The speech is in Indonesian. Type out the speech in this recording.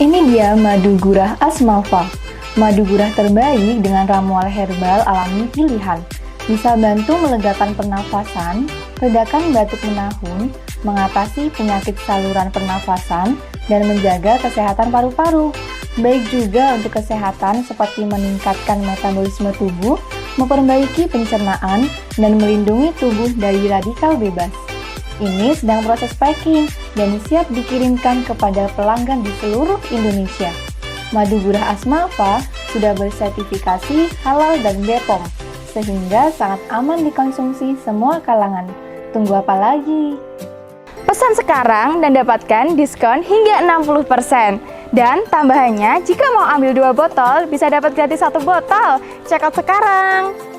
Ini dia madu gurah Asmalfa. Madu gurah terbaik dengan ramuan herbal alami pilihan. Bisa bantu melegakan pernafasan, redakan batuk menahun, mengatasi penyakit saluran pernafasan, dan menjaga kesehatan paru-paru. Baik juga untuk kesehatan seperti meningkatkan metabolisme tubuh, memperbaiki pencernaan, dan melindungi tubuh dari radikal bebas. Ini sedang proses packing dan siap dikirimkan kepada pelanggan di seluruh Indonesia. Madu gurah Asmalfa sudah bersertifikasi halal dan BPOM, sehingga sangat aman dikonsumsi semua kalangan. Tunggu apa lagi? Pesan sekarang dan dapatkan diskon hingga 60%. Dan tambahannya, jika mau ambil 2 botol, bisa dapat gratis 1 botol. Check out sekarang!